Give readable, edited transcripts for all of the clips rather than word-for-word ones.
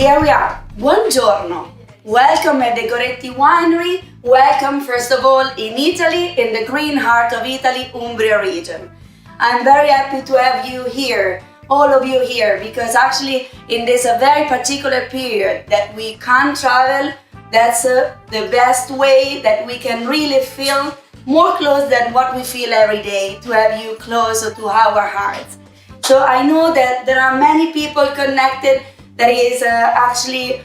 here we are. Buongiorno. Welcome at the Goretti Winery. Welcome, first of all, in Italy, in the green heart of Italy, Umbria region. I'm very happy to have you here, all of you here, because actually in this very particular period that we can't travel, that's the best way that we can really feel more close than what we feel every day, to have you closer to our hearts. So I know that there are many people connected. That is actually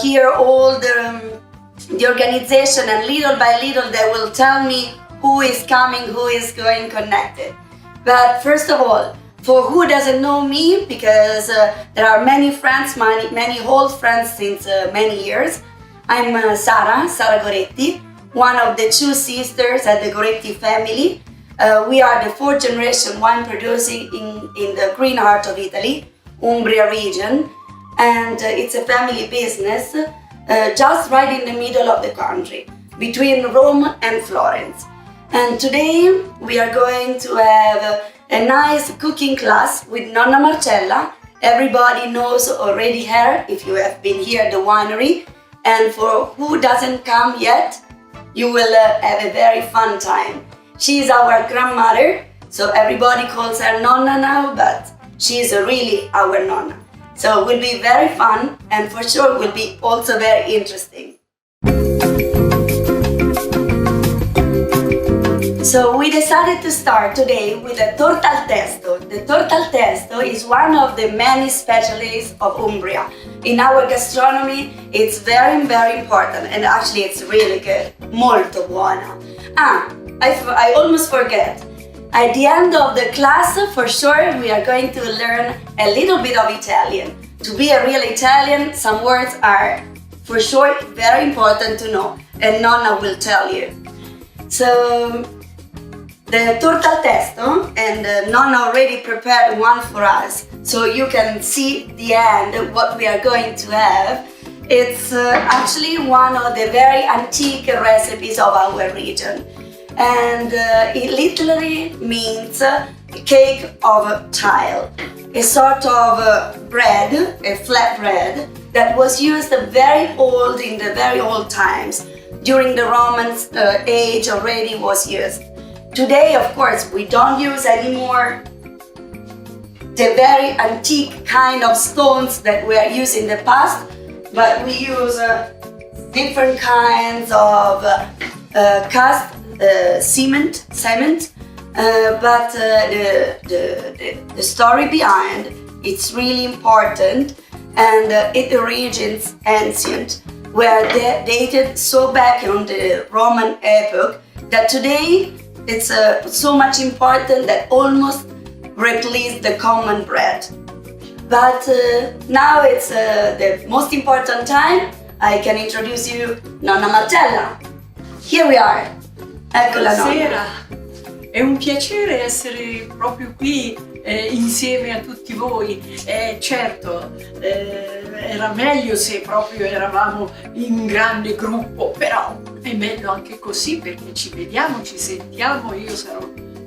here all the organization, and little by little they will tell me who is coming, who is going connected. But first of all, for who doesn't know me, because there are many friends, many old friends since many years. I'm Sara Goretti, one of the two sisters at the Goretti family. We are the fourth generation wine producing in the green heart of Italy, Umbria region. And it's a family business just right in the middle of the country, between Rome and Florence. And today we are going to have a nice cooking class with Nonna Marcella. Everybody knows already her if you have been here at the winery. And for who doesn't come yet, you will have a very fun time. She is our grandmother, so everybody calls her Nonna now, but she is really our Nonna. So it will be very fun, and for sure will be also very interesting. So we decided to start today with a torta al testo. The torta al testo is one of the many specialties of Umbria. In our gastronomy, it's very, very important, and actually it's really good. Molto buona. I almost forget. At the end of the class, for sure, we are going to learn a little bit of Italian. To be a real Italian, some words are, for sure, very important to know, and Nonna will tell you. So, the torta al testo, and Nonna already prepared one for us, so you can see the end, what we are going to have. It's actually one of the very antique recipes of our region. And it literally means cake of tile, a sort of bread, a flat bread that was used very old in the very old times. During the Roman age already was used. Today, of course, we don't use anymore the very antique kind of stones that were used in the past, but we use different kinds of cast cement, but the story behind it's really important, and it origins ancient, were dated so back on the Roman epoch that today it's so much important that almost replaced the common bread. But now it's the most important time. I can introduce you Nonna Marcella. Here we are. Eccola, buonasera, è un piacere essere proprio qui insieme a tutti voi. Certo, era meglio se proprio eravamo in un grande gruppo, però è bello anche così perché ci vediamo, ci sentiamo. Io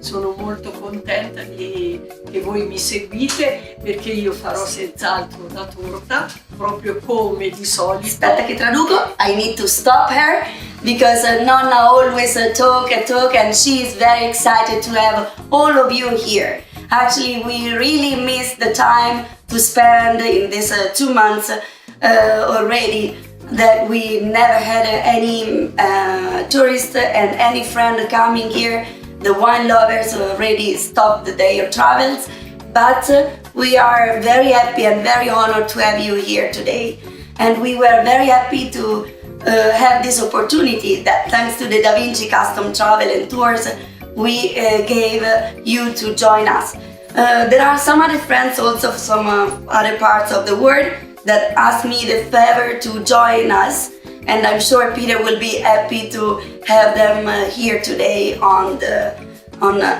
sono molto contenta che voi mi seguite, perché io farò senz'altro la torta proprio come di solito. Aspetta che traduco. I need to stop her because Nonna always talk and she is very excited to have all of you here. Actually, we really missed the time to spend in this 2 months already, that we never had any tourist and any friend coming here. The wine lovers already stopped their travels, but we are very happy and very honored to have you here today. And we were very happy to have this opportunity that, thanks to the Da Vinci Custom Travel and Tours, we gave you to join us. There are some other friends also from other parts of the world that asked me the favor to join us, and I'm sure Peter will be happy to have them here today on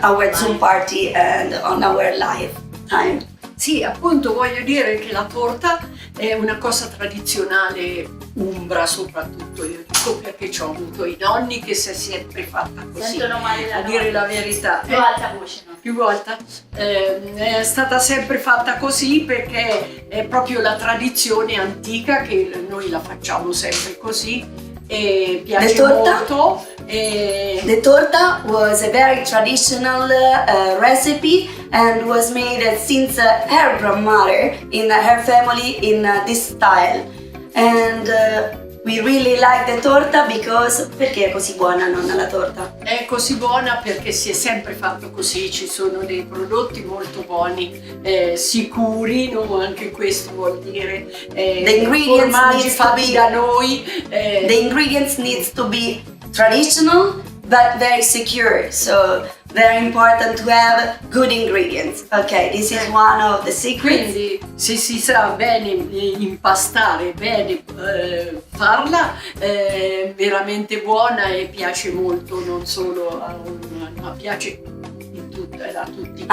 our Zoom party and on our live time. Sì, appunto voglio dire che la torta è una cosa tradizionale umbra, soprattutto io dico perché ci ho avuto i nonni che si è sempre fatta così, Sentono male la a dire la verità. Più alta voce, no? più volte. È stata sempre fatta così perché è proprio la tradizione antica che noi la facciamo sempre così e piace molto. The torta was a very traditional recipe and was made since her grandmother in her family in this style. And we really like the torta because... Perché è così buona, nonna, la torta? È così buona perché si è sempre fatto così, ci sono dei prodotti molto buoni, sicuri, no? Anche questo vuol dire the ingredients formaggi fatti da noi. The ingredients needs to be traditional but very secure, so very important to have good ingredients. Okay, this is one of the secrets. Quindi se si sa bene impastare, bene farla, è veramente buona e piace molto, non solo ma piace a tutti.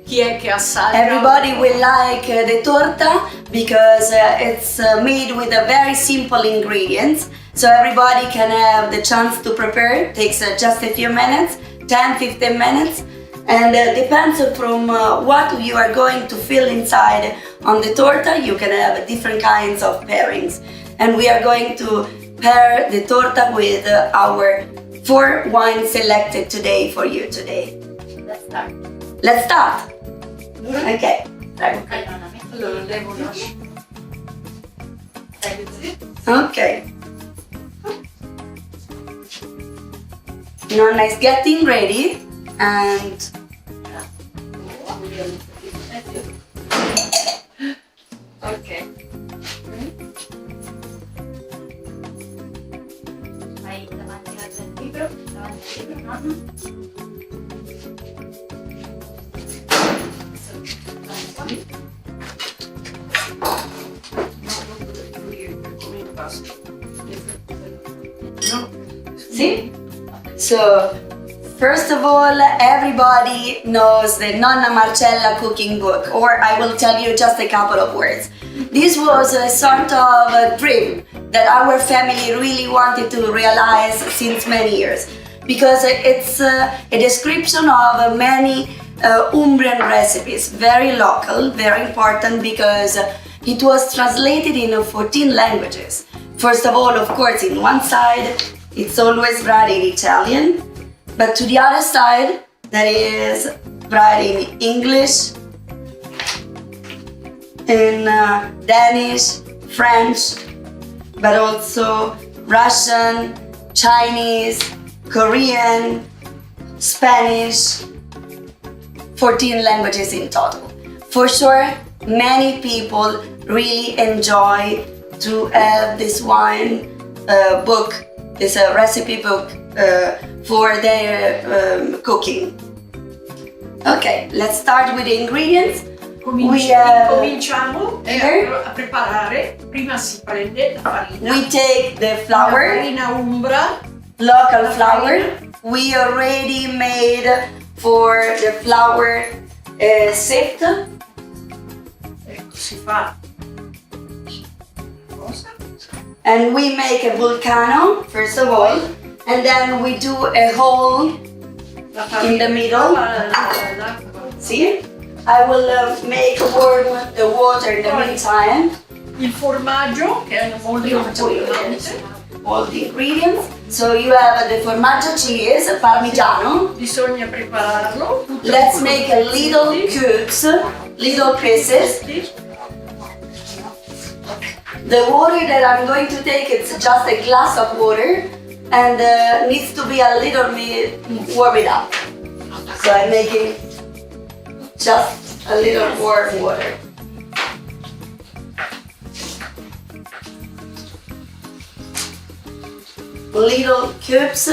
Chi è che assaggia? Everybody will like the torta because it's made with a very simple ingredients, so everybody can have the chance to prepare. It takes just a few minutes, 10-15 minutes, and depends from what you are going to fill inside on the torta. You can have different kinds of pairings, and we are going to pair the torta with our 4 wines selected today for you today. Let's start. Ok. Allora devo lasciare. Ok. Nonna is getting ready and Ok. Vai davanti al libro, mamma. see? So, first of all, everybody knows the Nonna Marcella cooking book, or I will tell you just a couple of words. This was a sort of a dream that our family really wanted to realize since many years, because it's a description of many Umbrian recipes, very local, very important, because it was translated in 14 languages. First of all, of course, in one side, it's always brought in Italian, but to the other side, that is brought in English, in Danish, French, but also Russian, Chinese, Korean, Spanish, 14 languages in total. For sure, many people really enjoy to have this wine book, this recipe book for their cooking. Okay, let's start with the ingredients. Cominciamo a preparare. Prima si prende la farina. We take the flour, La farina umbra, local flour. We already made for the flour sift. Ecco, si fa. Cosa? And we make a vulcano, first of all, and then we do a hole in the middle. See? I will make warm the water in the meantime. Il formaggio, che è molto importante. All the ingredients. So you have the formaggio cheese, parmigiano. Bisogna prepararlo. Let's make a little cubes, little pieces. The water that I'm going to take, it's just a glass of water, and needs to be a little bit warmed up. So I'm making just a little warm water. Little cubes.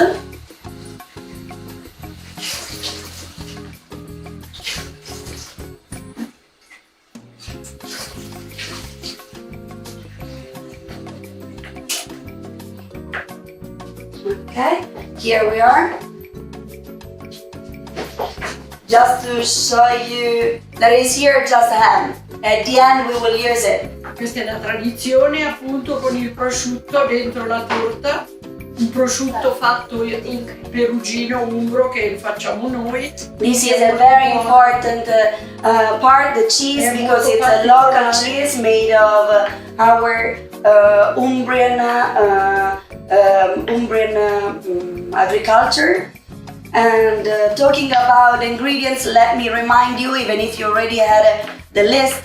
Okay, here we are. Just to show you that is here just ham. At the end we will use it. Questa è la tradizione, appunto, con il prosciutto dentro la torta. un prosciutto fatto in perugino umbro che facciamo noi. This is a very important part, the cheese, because it's a local cheese made of our Umbrian agriculture. And talking about ingredients, let me remind you, even if you already had the list,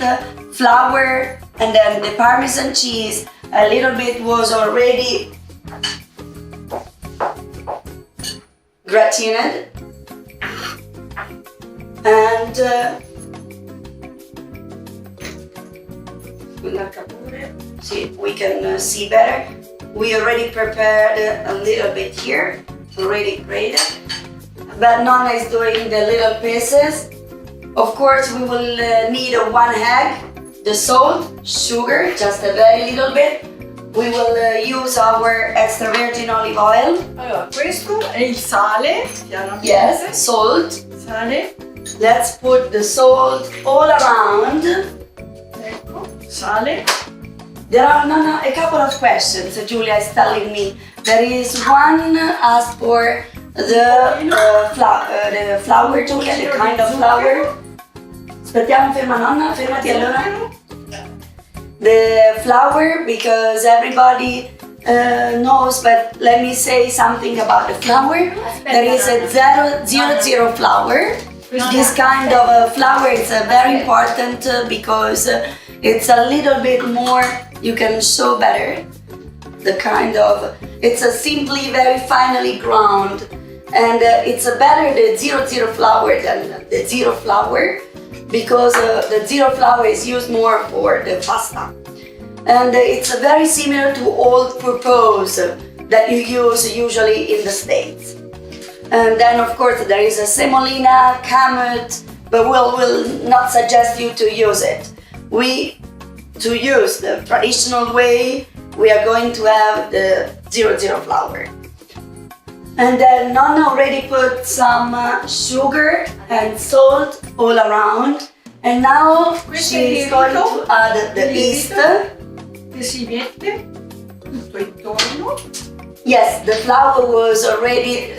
flour and then the Parmesan cheese, a little bit was already gratineed, and see, we can see better. We already prepared a little bit here, already grated, but Nonna is doing the little pieces. Of course, we will need 1 egg, the salt, sugar, just a very little bit. We will use our extra virgin olive oil. Allora, questo è il sale, chiaramente. Yes, salt. Sale. Let's put the salt all around. Ecco, sale. There are a couple of questions. Julia is telling me. There is one asked for the flour, Julia, the kind of flour. Aspettiamo, ferma nonna, fermati allora. The flour, because everybody knows, but let me say something about the flour. There is a 000 flour. This kind of flour is very important because it's a little bit more, you can show better the kind of, it's a simply very finely ground, and it's a better the 000 flour than the zero flour, because the zero flour is used more for the pasta. And it's very similar to all-purpose that you use usually in the States. And then of course there is a semolina, kamut, but we'll not suggest you to use it. To use the traditional way, we are going to have the 000 flour. And then Nonna already put some sugar and salt all around. And now she's going to add the yeast. Che si mette tutto intorno. Yes, the flour was already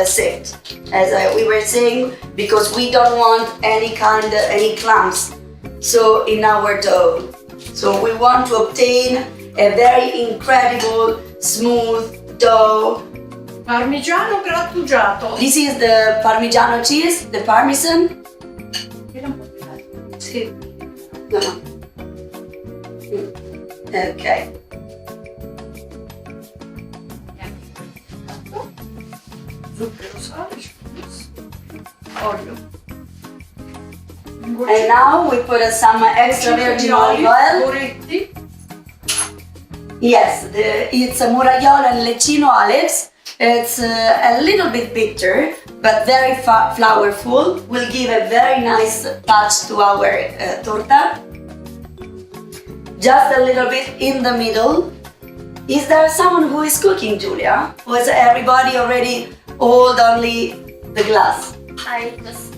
sieved, as we were saying, because we don't want any clumps so in our dough. So we want to obtain a very incredible smooth dough. Parmigiano grattugiato. This is the Parmigiano cheese, the Parmesan. Sì. No. Okay. Zucchero, sale, olio. And now we put some extra virgin olive oil. Goretti. Yes, it's a Muraiola and Lecchino olives. It's a little bit bitter, but very flavorful. Will give a very nice touch to our torta. Just a little bit in the middle. Is there someone who is cooking, Julia? Was everybody already hold only the glass? I just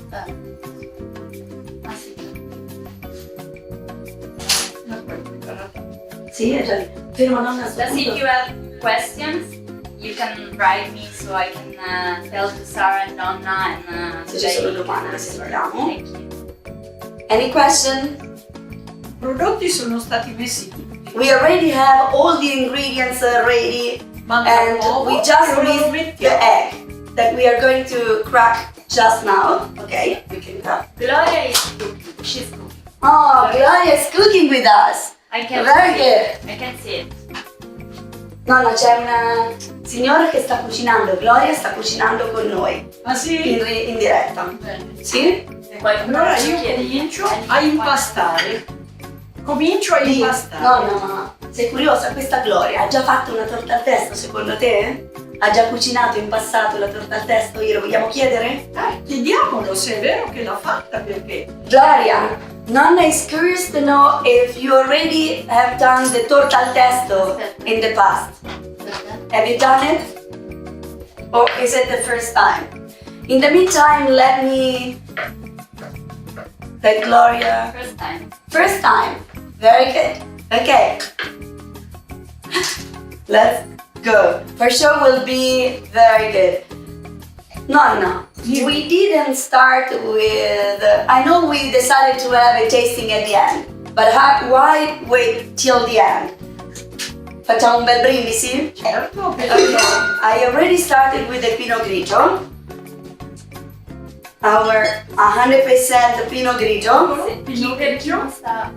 Sì, è già lì. Fermo, nonna, Just if you have questions, you can write me so I can tell to Sarah and Donna and Se ci sono domande, sentiamo. Thank you. Any question? I prodotti sono stati messi tutti. We already have all the ingredients ready, Manca and l'uovo, we just e lo missed the mettiamo. egg that we are going to crack just now. Okay, we can crack. Gloria is cooking. She's cooking. Oh, Gloria is cooking with us. I can Very see good. it. I can see it. Nonna, c'è una signora che sta cucinando. Gloria sta cucinando con noi Ah sì? in diretta. Bene. Sì? Allora io comincio a impastare. Comincio a Sì. impastare. Nonna, ma sei curiosa? Questa Gloria ha già fatto una torta al testo secondo te? Ha già cucinato in passato la torta al testo? Io lo vogliamo chiedere? Chiediamolo se è vero che l'ha fatta, perché Gloria, Nonna is curious to know if you already have done the torta al testo in the past. Have you done it? Or is it the first time? In the meantime, let me... Gloria... First time. First time. Very good. Okay. Let's Good. For sure will be very good. Nonna, we didn't start with... I know we decided to have a tasting at the end, but why wait till the end? Facciamo un bel brindisi? Certo, Okay. I already started with the Pinot Grigio. Our 100% Pinot Grigio. Pinot Grigio sta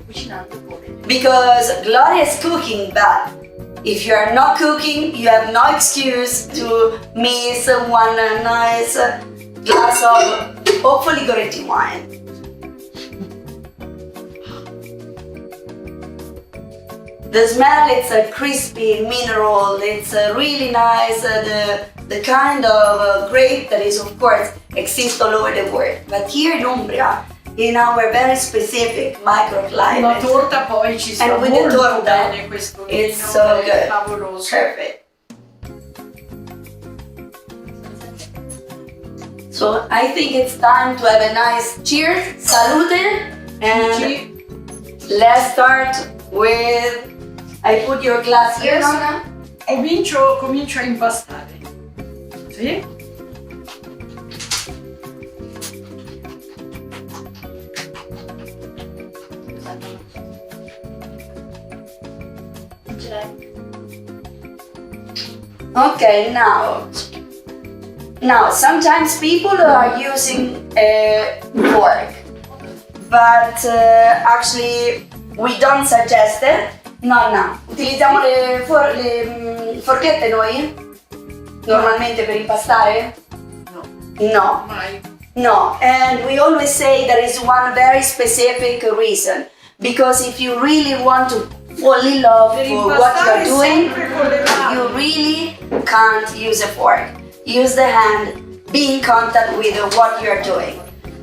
cucinando come? Because Gloria is cooking, but if you are not cooking, you have no excuse to miss one nice glass of hopefully Goretti wine. The smell, it's a crispy mineral, it's really nice, the kind of grape that is of course exists all over the world. But here in Umbria, in our very specific microclimate. La torta poi ci sta And with the molto torta, bene questo vino, it's so è good. favoloso. Perfect. So I think it's time to have a nice cheers, salute, and let's start with... I put your glass here, Adesso Nonna. comincio a impastare. Sì? Okay, now sometimes people are using a fork, but actually we don't suggest it. No, utilizziamo le forchette noi? Normalmente per impastare? No. No. Mai. No, and we always say there is one very specific reason. Because if you really want to fall in love Per for what impastare you're doing, sempre con le mani. you really can't use a fork. Use the hand, be in contact with what you're doing.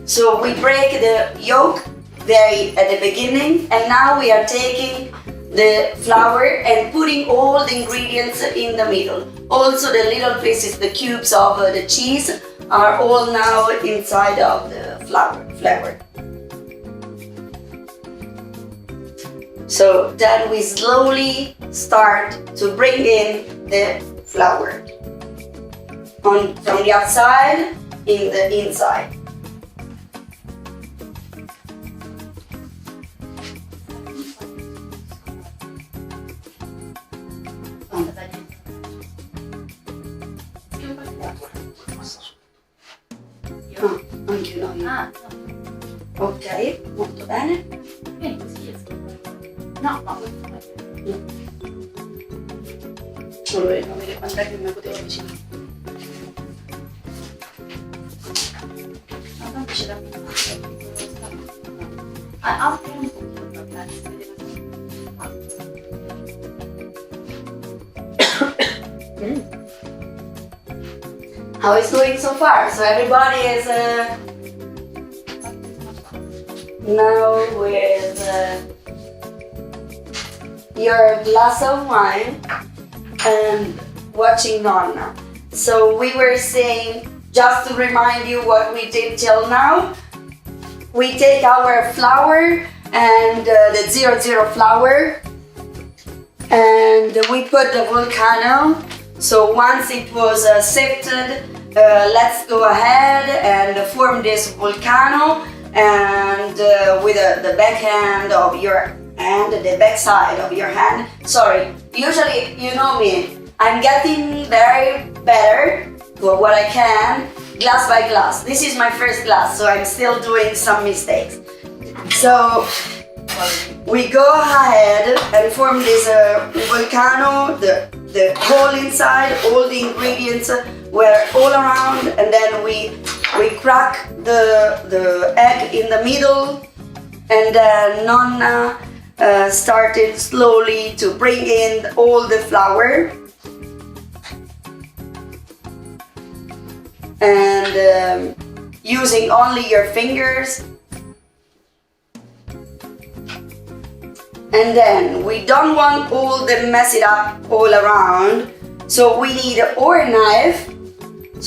So we break the yolk very at the beginning, and now we are taking the flour and putting all the ingredients in the middle. Also the little pieces, the cubes of the cheese are all now inside of the flour. So then we slowly start to bring in the flour from the outside in the inside. Anche noi. Ah, Ok, molto bene. no. Così esco. No, ma vuoi fare? Solo per non vedere quant'è che mi potevo avvicinare. Ma tanto c'era più. Apri un pochino proprio, si vede così. How is going so far? So everybody is now with your glass of wine and watching Nonna. So we were saying, just to remind you what we did till now, we take our flour and the 00 flour and we put the volcano. So once it was sifted, let's go ahead and form this volcano, and with the backhand of your hand, the back side of your hand. Sorry, usually you know me, I'm getting very better for what I can, glass by glass. This is my first glass, so I'm still doing some mistakes. So we go ahead and form this volcano, the hole inside, all the ingredients were all around, and then we crack the egg in the middle, and then Nonna started slowly to bring in all the flour, and using only your fingers. And then we don't want all the mess it up all around, so we need or a knife,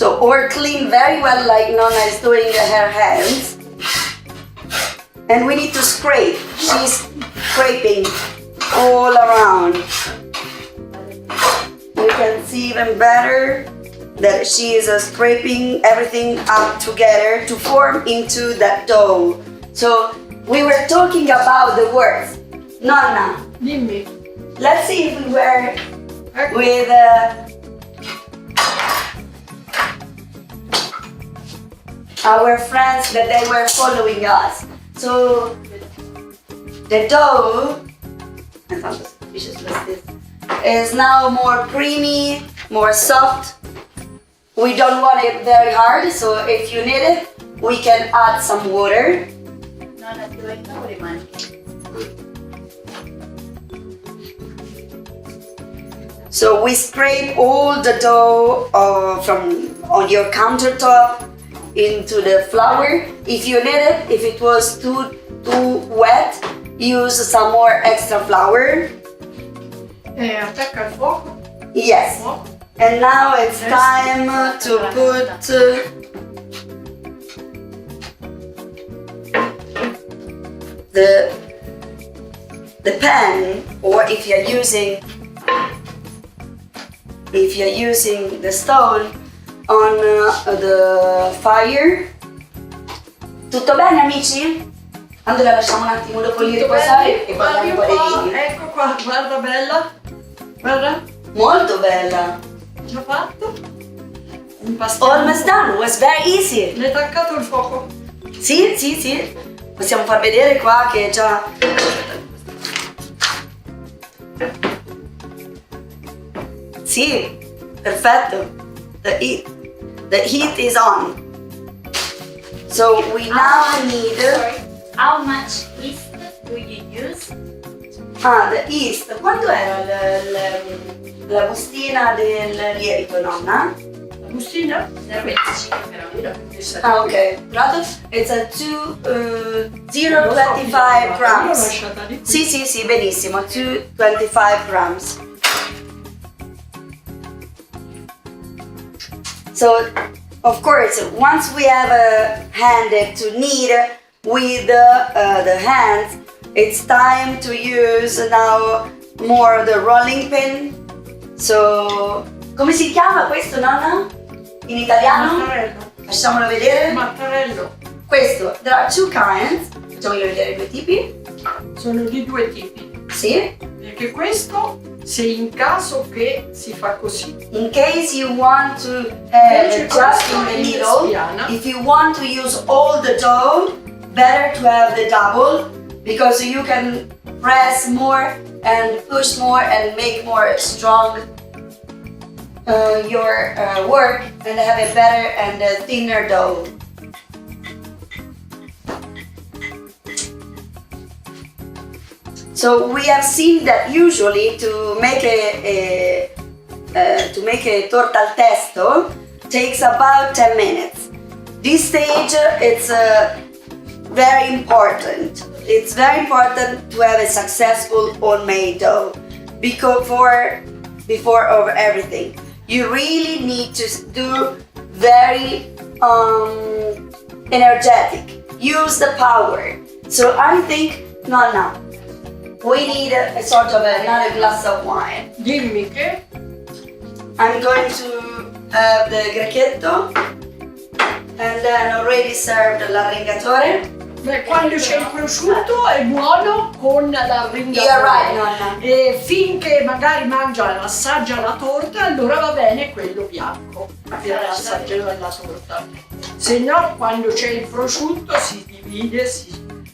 or clean very well like Nonna is doing her hands, and we need to scrape. She's scraping all around. We can see even better that she is scraping everything up together to form into that dough. So we were talking about the words. Nonna, Dimmi. let's see if we were Ecco. with our friends that they were following us. So the dough is now more creamy, more soft. We don't want it very hard, so if you need it, we can add some water. Nonna, ti lavavo le mani. So we scrape all the dough from on your countertop into the flour. If you need it, if it was too wet, use some more extra flour. Attacca il fuoco. Yes. And now it's time to put the pan, or if you're using the stone, on the fire. Tutto bene, amici? Allora lasciamo un attimo dopo lì riposare e poi andiamo a fare. Ecco qua, guarda bella. Guarda, Molto bella. già fatto. Impastiamo. Almost done. Was very easy. L'hai attaccato il fuoco? Sì, sì, sì. Possiamo far vedere qua che già. Sì, perfetto. The heat is on. So we now need. Sorry. How much yeast do you use? The yeast. Quanto era la bustina del lievito, nonna? La bustina? 0,25 però. Ah, ok. Prato? It's a 0,25 L'ho grams. lasciata lì. Sì, sì, sì, benissimo. 225 grams. So, of course, once we have a hand to knead with the hands, it's time to use now more the rolling pin. So, come si chiama questo, nonna? In italiano? Mattarello. Facciamolo vedere. Mattarello. Questo, there are two kinds. Facciamolo vedere due tipi. Sono di due tipi. Sì. Perché questo, se in caso che si fa così. In case you want to have just in the middle, spiana. if you want to use all the dough, better to have the double, because you can press more and push more and make more strong your work and have a better and a thinner dough. So we have seen that usually to make a torta al testo takes about 10 minutes. This stage it's very important. It's very important to have a successful homemade dough before of everything. You really need to do very energetic. Use the power. So I think no. We need a sort of another glass of wine. Dimmi che I'm going to have the gracchetto and then already served l'arringatore. beh, quando c'è il prosciutto è buono con l'arringatore. You're right, nonna. E finché magari assaggia la torta, allora va bene quello bianco per assaggiare la torta. Se no, quando c'è il prosciutto si divide,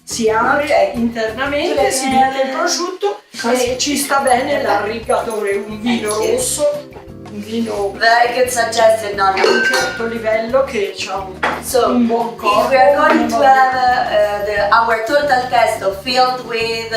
si apre internamente, si mette il prosciutto e ci sta bene l'arringatore, un vino rosso, un vino Very good suggestion, di nonna. un certo livello che ha So, un buon if corpo. we are going to have our torta al pesto filled with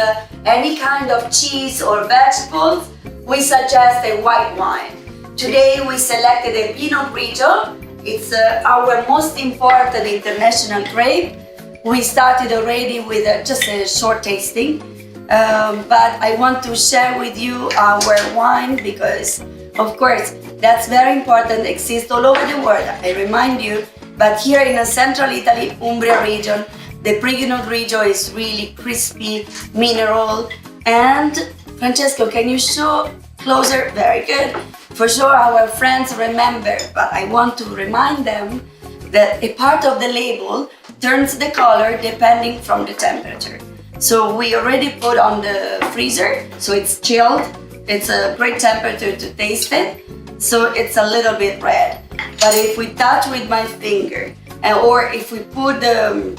any kind of cheese or vegetables, we suggest a white wine. Today we selected a Pinot Grigio. It's our most important international grape. We started already with just a short tasting, but I want to share with you our wine because, of course, that's very important, exists all over the world, I remind you, but here in the central Italy, Umbria region, the Pinot Grigio is really crispy, mineral, and Francesco, can you show closer? Very good. For sure our friends remember, but I want to remind them that a part of the label turns the color depending from the temperature. So we already put on the freezer, so it's chilled. It's a great temperature to taste it, so it's a little bit red. But if we touch with my finger, or if we put the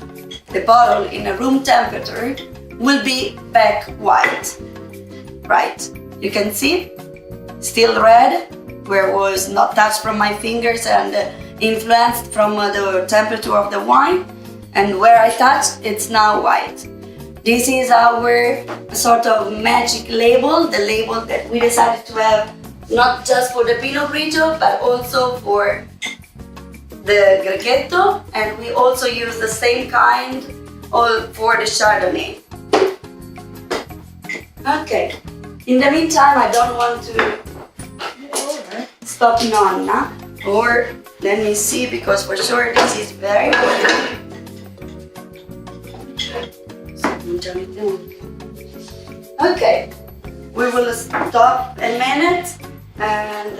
bottle in a room temperature, will be back white, right? You can see, still red, where it was not touched from my fingers and influenced from the temperature of the wine, and where I touched, it's now white. This is our sort of magic label, the label that we decided to have not just for the Pinot Grigio, but also for the Grechetto, and we also use the same kind for the Chardonnay. Okay, in the meantime, I don't want to stop Nonna, or let me see, because for sure this is very important. Okay, we will stop a minute and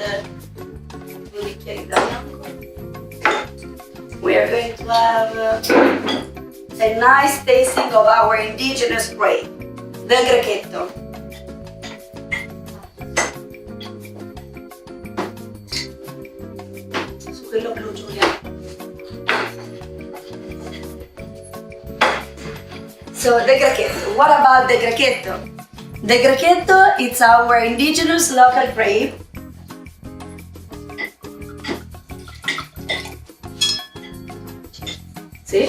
we are going to have a nice tasting of our indigenous grape, the Grechetto. Quello blu, Giulia. So the Grechetto. What about the Grechetto? The Grechetto, it's our indigenous local grape. See?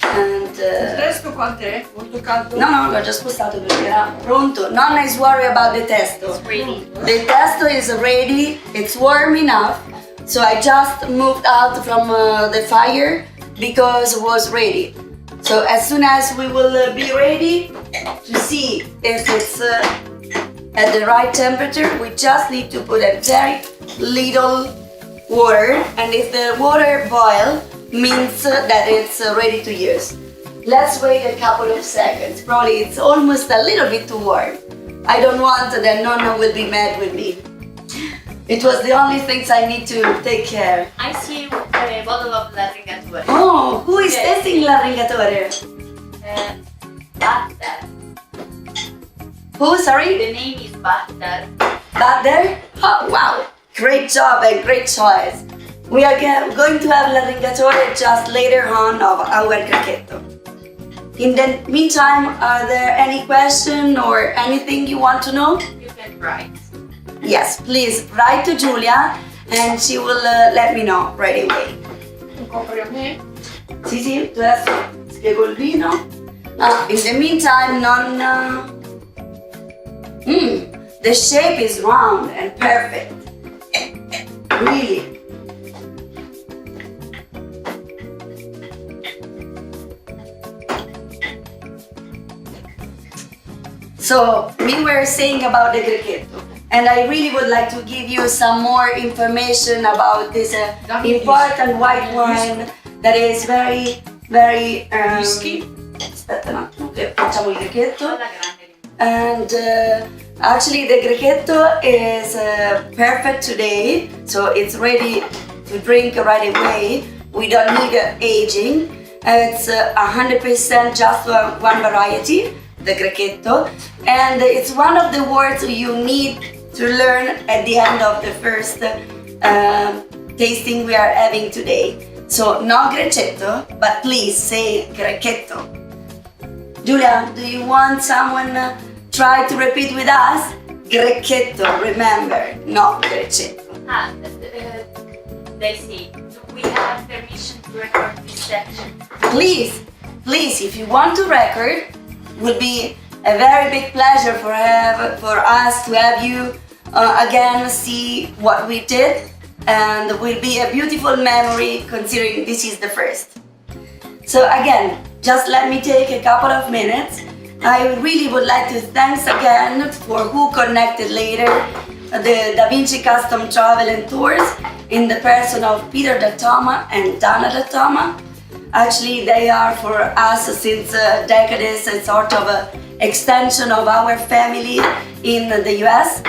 And Il resto quant'è? Molto caldo? no, l'ho già spostato perché era pronto. Nonna is worried about the testo. It's ready. The testo is ready, it's warm enough, so I just moved out from the fire because it was ready. So as soon as we will be ready to see if it's at the right temperature, we just need to put a very little water, and if the water boils, means that it's ready to use. Let's wait a couple of seconds. Probably it's almost a little bit too warm. I don't want that Nonna will be mad with me. It was the only things I need to take care. I see a bottle of La Ringatore. Oh, who is Yes. tasting La Ringatore? Butter. Who, sorry? The name is Butter. Butter? Oh, wow. Great job and great choice. We are going to have La Ringatore just later on of our Grechetto. In the meantime, are there any question or anything you want to know? You can write. Yes, please write to Giulia and she will let me know right away. Un copri a me? Sì, sì, tu adesso spiego il vino. In the meantime, Nonna... the shape is round and perfect. Really. So, we were saying about the Grechetto, and I really would like to give you some more information about this important white wine that is very, very... Whisky? Aspetta un attimo che facciamo il Grechetto. Alla grande. And actually the Grechetto is perfect today, so it's ready to drink right away. We don't need aging. It's 100% just one variety, the Grechetto, and it's one of the words you need to learn at the end of the first tasting we are having today. So no Grechetto, but please say Grechetto. Giulia, do you want someone try to repeat with us? Grechetto, remember, not Grechetto. They say, do we have permission to record this section? Please, if you want to record, it will be a very big pleasure for us to have you again see what we did, and it will be a beautiful memory considering this is the first. So again, just let me take a couple of minutes. I really would like to thank again for who connected later the Da Vinci Custom Travel and Tours in the person of Peter Da Toma and Dana Da Toma. Actually, they are for us since decades a sort of extension of our family in the US.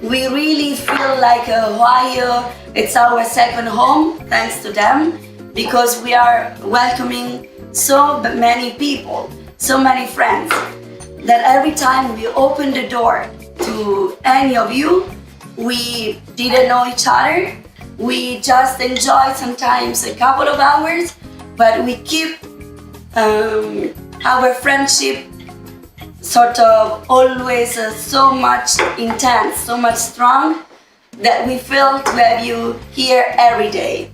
We really feel like Ohio, it's our second home, thanks to them, because we are welcoming so many people, so many friends, that every time we open the door to any of you, we didn't know each other, we just enjoy sometimes a couple of hours, but we keep our friendship sort of always so much intense, so much strong, that we feel to have you here every day.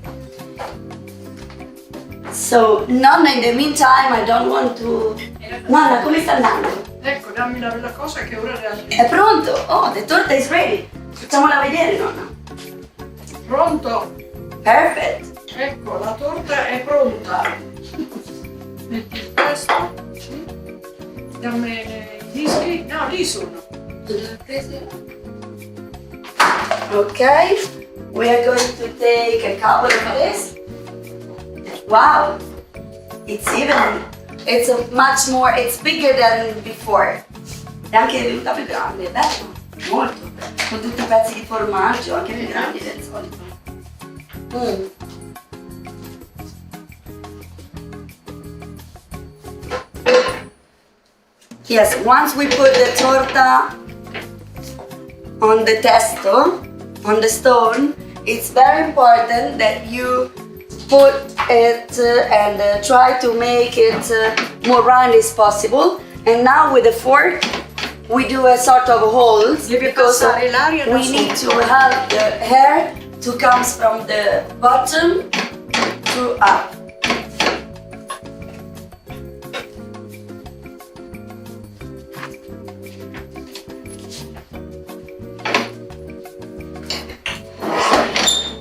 So, Nonna, in the meantime, I don't want to... Nonna, come sta andando? Ecco, dammi la bella cosa che ora realizzo. È pronto? Oh, the torta is ready. Facciamola vedere, Nonna. Pronto? Perfect. Ecco, la torta è pronta. Metti il testo. Dammi i dischi. No, lì sono. Okay, we are going to take a couple of this. Wow, it's much more, it's bigger than before. È anche venuta più grande, bello, molto. Con tutti i pezzi di formaggio, anche più grandi del solito. Yes, once we put the torta on the testo, on the stone, it's very important that you put it and try to make it more round as possible. And now with the fork, we do a sort of holes because we need to have the hair to come from the bottom to up.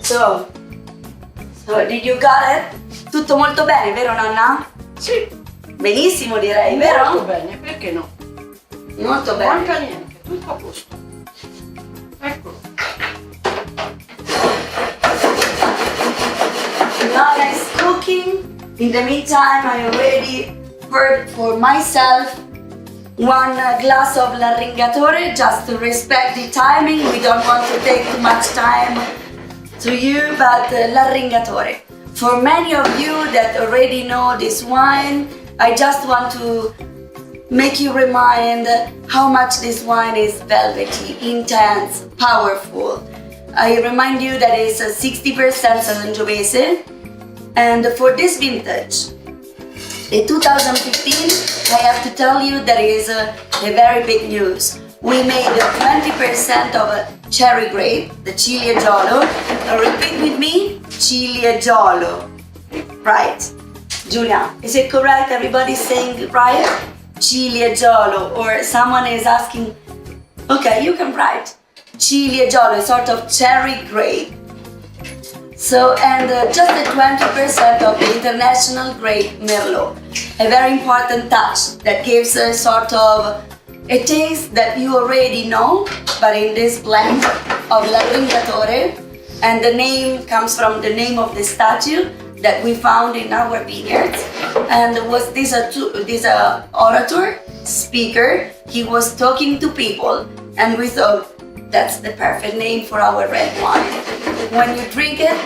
So, did you got it? Tutto molto bene, vero Nonna? Sì. Benissimo direi, vero? Molto bene, perché no? Molto bene. Manca niente, tutto a posto. Eccolo. Nonna is cooking. In the meantime, I already poured for myself 1 glass of l'arringatore, just to respect the timing. We don't want to take too much time to you, but l'arringatore. For many of you that already know this wine, I just want to make you remind how much this wine is velvety, intense, powerful. I remind you that it's 60% Sangiovese, and for this vintage, in 2015, I have to tell you that is a very big news. We made 20% of a cherry grape, the Ciliegiolo. Repeat with me, Ciliegiolo. Right. Giulia, is it correct? Everybody's saying it right? Ciliegiolo. Or someone is asking, okay, you can write. Ciliegiolo, sort of cherry grape. So, and just the 20% of the international grape Merlot. A very important touch that gives a sort of a taste that you already know, but in this blend of l'arringatore, and the name comes from the name of the statue that we found in our vineyards. And was this orator, speaker, he was talking to people, and we thought that's the perfect name for our red wine. When you drink it,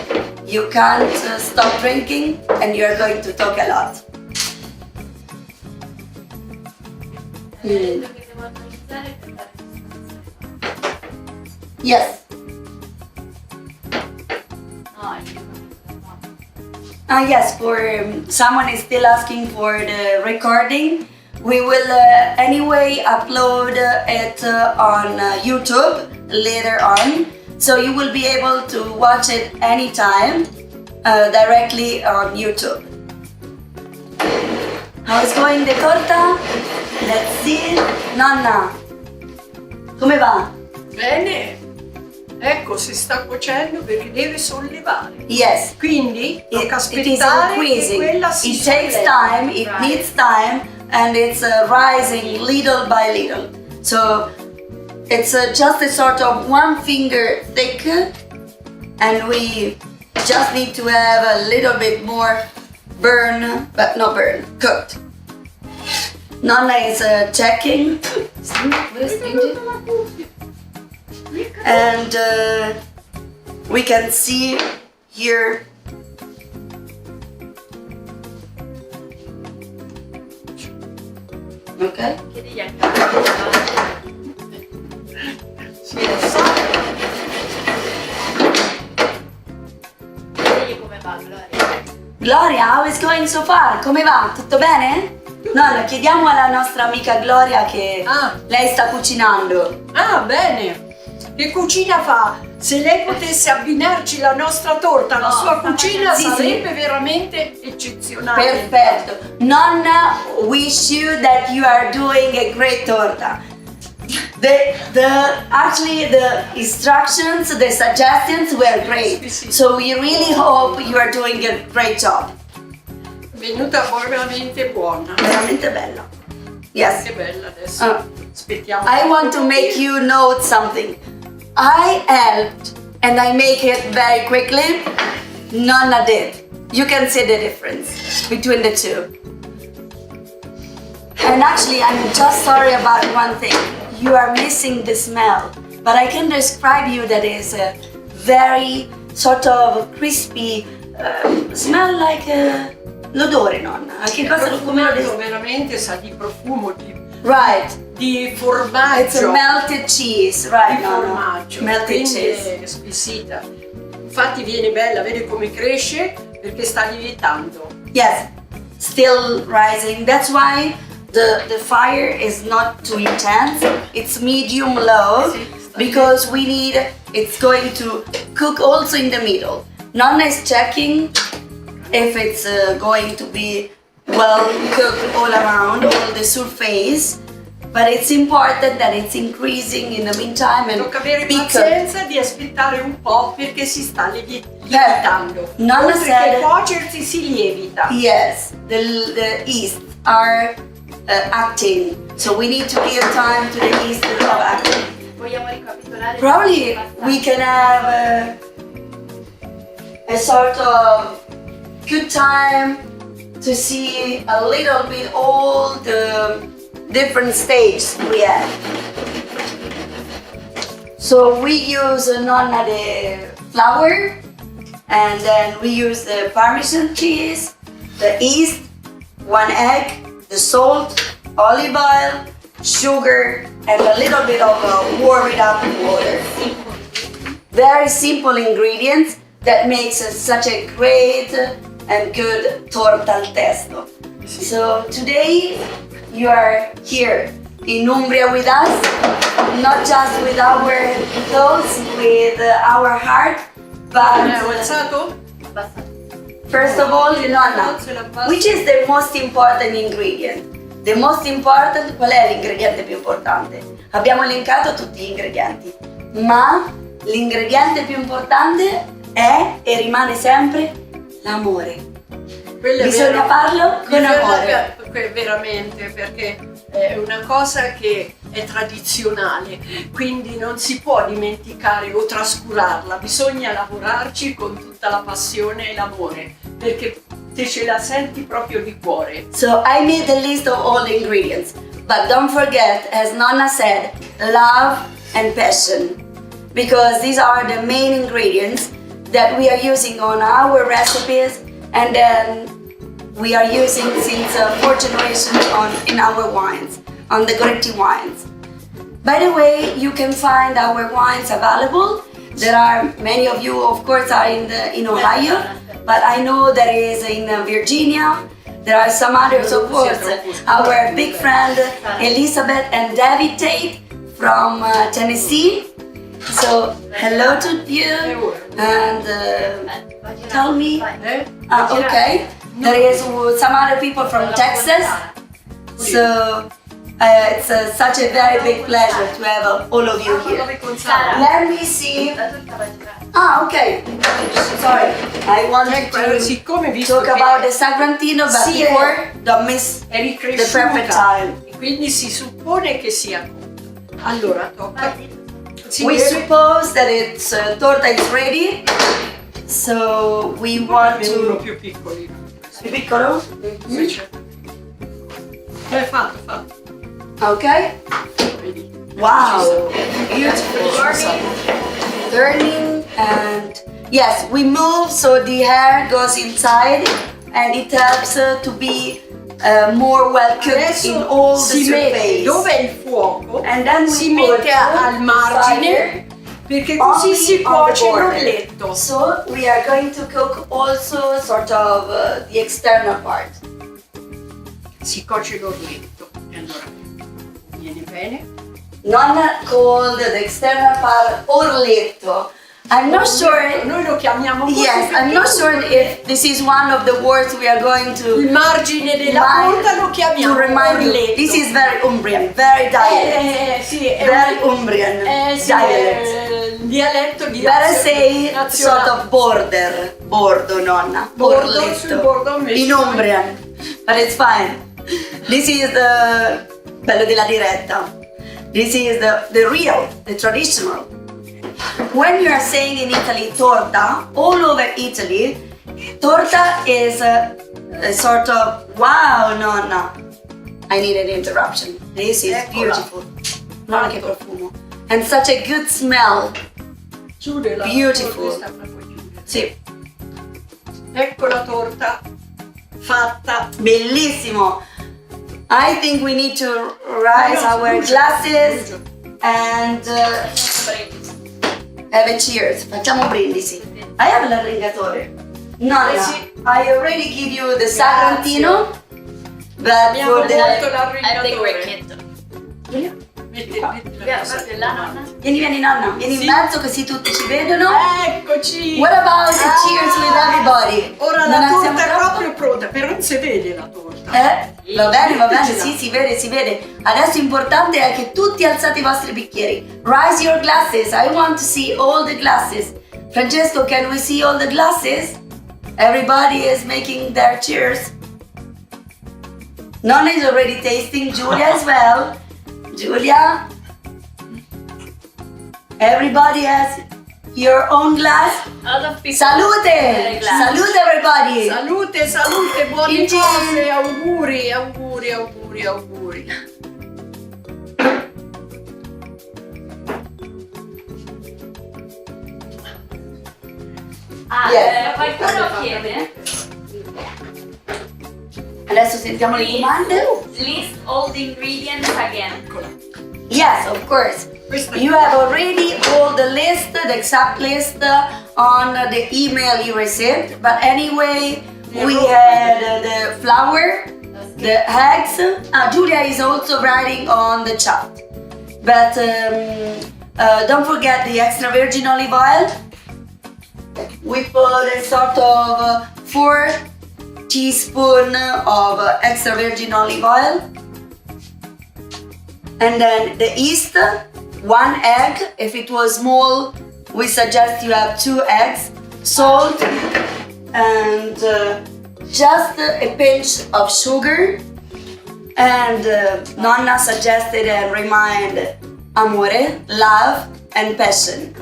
you can't stop drinking, and you're going to talk a lot. Yes. Yes, for someone is still asking for the recording. We will anyway upload it on YouTube later on, so you will be able to watch it anytime directly on YouTube. How is going the torta? Let's see. Nonna, come va? Bene. Ecco, si sta cuocendo perché deve sollevare. Yes. Quindi tocca it is aspettare che increasing. quella si It takes sollevi. time, it needs time, and it's rising little by little. So it's just a sort of 1 finger thick, and we just need to have a little bit more burn, but not burn, cooked. Nonna is checking. And we can see here. Okay. Chiedigli anche a Chiedigli come va, Gloria. Gloria, how is going so far? Come va? Tutto bene? Nonna, chiediamo alla nostra amica Gloria che lei sta cucinando. Ah, bene! Che cucina fa? Se lei potesse abbinarci la nostra torta alla sua cucina sarebbe veramente eccezionale. Perfetto. Nonna wish you that you are doing a great torta. Actually the instructions, the suggestions were great. So we really hope you are doing a great job. Venuta veramente buona. Veramente bella. Yes. Che bella adesso. Aspettiamo. I want to make you note something. I helped and I make it very quickly. Nonna did. You can see the difference between the two. And actually, I'm just sorry about one thing. You are missing the smell, but I can describe you that is a very sort of crispy smell like l'odore, nonna. Che cosa come lo descrivo? Veramente sa di profumo, Right. di formaggio. It's a melted cheese, right? Di formaggio. Melted Quindi cheese. è squisita. Infatti viene bella, vede come cresce perché sta lievitando. Yes, still rising. That's why the fire is not too intense. It's medium low because we need, it's going to cook also in the middle. Nonna is checking if it's going to be well cooked all around, all the surface. But it's important that it's increasing in the meantime and Tocca avere be cooked. pazienza di aspettare un po' perché si sta lievitando. Nonna Oltre said- che cuocersi si lievita. Yes, the yeast are acting, so we need to give time to the yeast of acting. Vogliamo ricapitolare? Probably we can have a sort of good time to see a little bit all the different stages we have. So we use nonna the flour, and then we use the Parmesan cheese, the yeast, 1 egg, the salt, olive oil, sugar, and a little bit of warmed up water. Very simple ingredients that makes such a great and good torta al testo. So today you are here in Umbria with us, not just with our thoughts, with our heart, but Alzato? first of all, nonna, which is the most important ingredient? The most important, qual è l'ingrediente più importante? Abbiamo elencato tutti gli ingredienti, ma l'ingrediente più importante è e rimane sempre l'amore. Bisogna farlo con amore. Veramente, perché è una cosa che è tradizionale, quindi non si può dimenticare o trascurarla, bisogna lavorarci con tutta la passione e l'amore, perché te ce la senti proprio di cuore. So I made a list of all the ingredients, but don't forget, as Nonna said, love and passion, because these are the main ingredients that we are using on our recipes, and then we are using since 4 generations in our wines, on the Goretti wines. By the way, you can find our wines available. There are many of you, of course, are in Ohio, but I know there is in Virginia. There are some others, of course. Our big friend Elizabeth and David Tate from Tennessee. So hello to you, and tell me. Okay. There is some other people from Texas, so it's such a very big pleasure to have all of you here. Let me see. Okay. Sorry, I wanted to talk about the Sagrantino, but before, don't miss the perfect time. E quindi si suppone che sia. Allora, tocca. We suppose that it's torta is ready, so we want Uno to. più piccolino. Più piccolo? Fatto. Okay? Vedi? Wow, beautiful. Turning and yes, we move so the hair goes inside and it helps to be more well cooked in all the si mette surface. dove è il fuoco, And then we si put mette al margine perché così only si on the cuoce border. l'orletto. So we are going to cook also sort of the external part. Si cuoce l'orletto. E allora viene bene. Nonna called the external part orletto. I'm not sure. Noi lo chiamiamo così. Yes, I'm not sure if this is one of the words we are going to Il margine della punta lo chiamiamo to remind you. orletto. This is very Umbrian, very dialect. Sì, è Very Umbrian sì, dialect. è il dialetto di Better say nazionale. sort of border. Bordo, nonna. Bordo, Orletto. sul bordo messo. In Umbrian. But it's fine. This is the bello della diretta. This is the real, the traditional. When you are saying in Italy torta, all over Italy, torta is a sort of wow, nonna. I need an interruption. This is Eccola. beautiful. Guarda che profumo. And such a good smell. Chiudela. Beautiful. Questa la puoi chiudere. Sì, Ecco la torta fatta. bellissimo. I think we need to raise our glasses and have a cheers. Facciamo brindisi. I have l'arringatore. Nonna, sì. I already give you the sagrantino, but Abbiamo for the... molto I take l'arringatore. Ricchetto. Metti Guarda là, nonna. Vieni nonna, vieni in mezzo così tutti ci vedono. Eccoci. What about the cheers with everybody? Ora Non la siamo torta è troppo? proprio pronta, però non si vede la torta. Va bene, Ce l'ha. sì, si vede. Adesso importante è che tutti alzate i vostri bicchieri. Raise your glasses, I want to see all the glasses. Francesco, can we see all the glasses? Everybody is making their cheers. Nonna is already tasting, Giulia as well. Giulia. Everybody has your own glass. A lot of people Salute! have a glass. Salute everybody! Salute, buone Cin cose, cin. auguri. Yes. Qualcuno chiede, Adesso sentiamo le domande. list all the ingredients again. Yes, of course. Questa You have already all the list, the exact list on the email you received. But anyway, we had the flour, the eggs. Giulia is also writing on the chat. But don't forget the extra virgin olive oil. We put a sort of 4 teaspoons of extra virgin olive oil. And then the yeast, 1 egg. If it was small, we suggest you have 2 eggs. Salt and just a pinch of sugar. And Nonna suggested and remind amore, love and passion.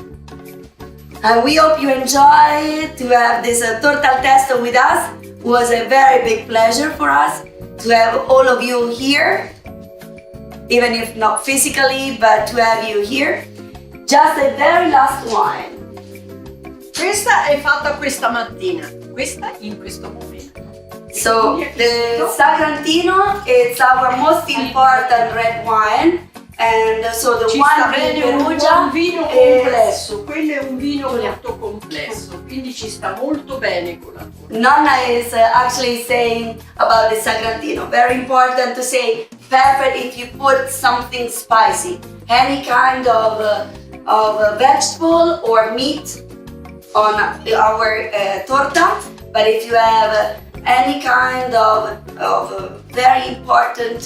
And we hope you enjoy to have this torta al testo with us. It was a very big pleasure for us to have all of you here. Even if not physically, but to have you here. Just a very last wine. Questa è fatta questa mattina, questa in questo momento. So the Sagrantino is our most important red wine, and so the Ci one sta in bene un Perugia buon vino is complesso, quello è un vino molto complesso, quindi ci sta molto bene con la torta. Nonna is actually saying about the Sagrantino. Very important to say, perfect if you put something spicy, any kind of vegetable or meat on our torta. But if you have any kind of very important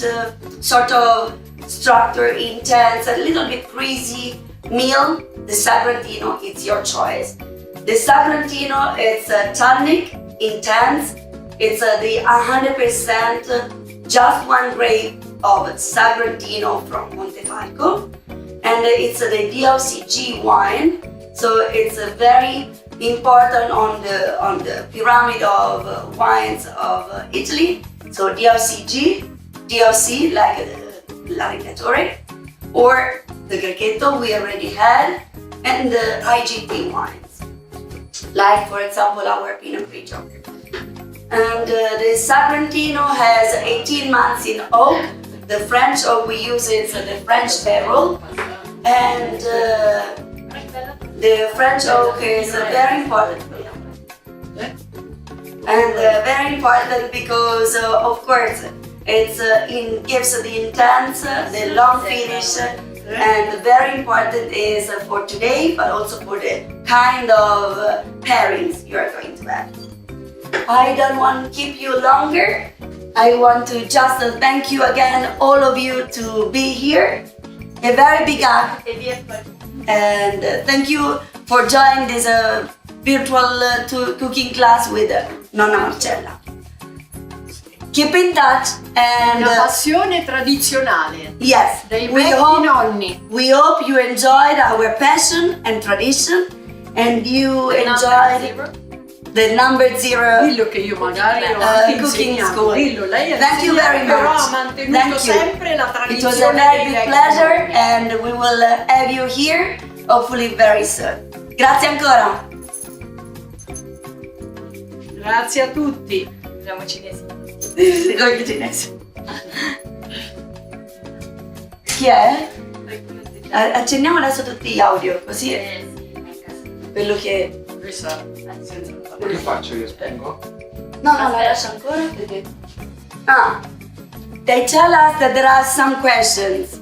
sort of structure, intense, a little bit greasy meal, the Sagrantino is your choice. The Sagrantino is tannic, intense. It's the 100% just one grape of Sagrantino from Montefalco, and it's the DOCG wine. So it's a very important on the pyramid of wines of Italy. So DOCG, DOC, like l'Arigatore, or the Grechetto we already had, and the IGP wines, like for example our Pinot Grigio. And the Sagrantino has 18 months in oak. The French oak we use is the French barrel, and the French oak is very important. And very important because of course it gives the intense, the long finish, and very important is for today, but also for the kind of pairings you are going to have. I don't want to keep you longer. I want to just thank you again, all of you, to be here. A very big hug, and thank you for joining this virtual cooking class with Nonna Marcella. Keep in touch and Una passione tradizionale. yes, Dei vecchi nonni. we hope you enjoyed our passion and tradition, and you enjoyed the number 0 Dillo che io magari ho anche cooking insegnato. school. Dillo, lei ha Thank you very insegnato, però ha much. mantenuto Thank you. sempre la It tradizione was a very dei big vecchi pleasure, nonni. and we will have you here hopefully very soon. Grazie ancora. Grazie a tutti. Siamo cinesi. Come i cinesi. Chi è? Accendiamo adesso tutti gli audio, così quello che... Questa Che faccio io, spengo? No, la lascio ancora perché... Ah, they tell us that there are some questions.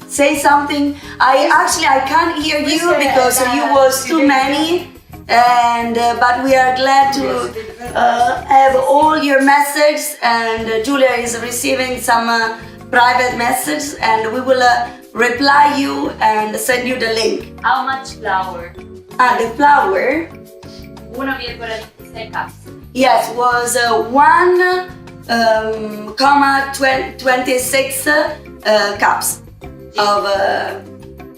Say something. I can't hear you because you was too many, and but we are glad to have all your messages, and Julia is receiving some private messages, and we will reply you and send you the link. How much flour? The flour, 1,6 cups. yes, was 1,26 cups of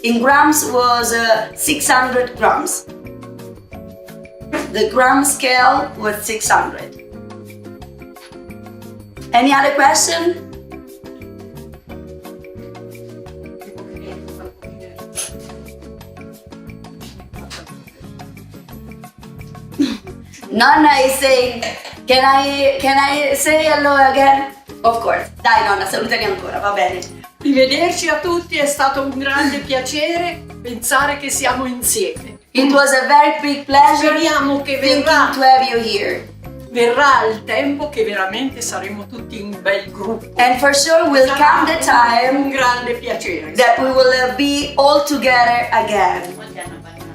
in grams was 600 grams. The gram scale was 600. Any other question? Nonna is saying, can I say hello again? Of course. Dai nonna, salutami ancora, va bene. Rivederci a tutti, è stato un grande piacere pensare che siamo insieme. It was a very big pleasure Speriamo che thinking verrà, to have you here. verrà il tempo che veramente saremo tutti un bel gruppo. And for sure will come the Sarà time un grande piacere. that we will be all together again. Molti hanno bagnato.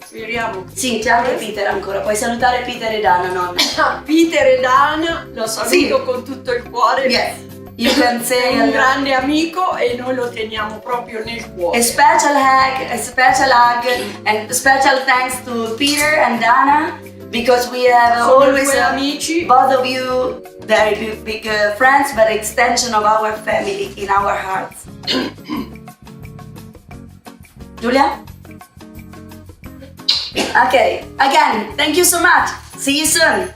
Speriamo che Sì, c'è anche Peter ancora, puoi salutare Peter e Dana, nonna. Peter e Dana lo saluto Sì. con tutto il cuore. Yes, you can È say un hello. grande amico e noi lo teniamo proprio nel A cuore. special hug and special thanks to Peter and Dana, because we have Sono always due amici. both of you very big friends, but extension of our family in our hearts. Julia? Okay, again, thank you so much. See you soon.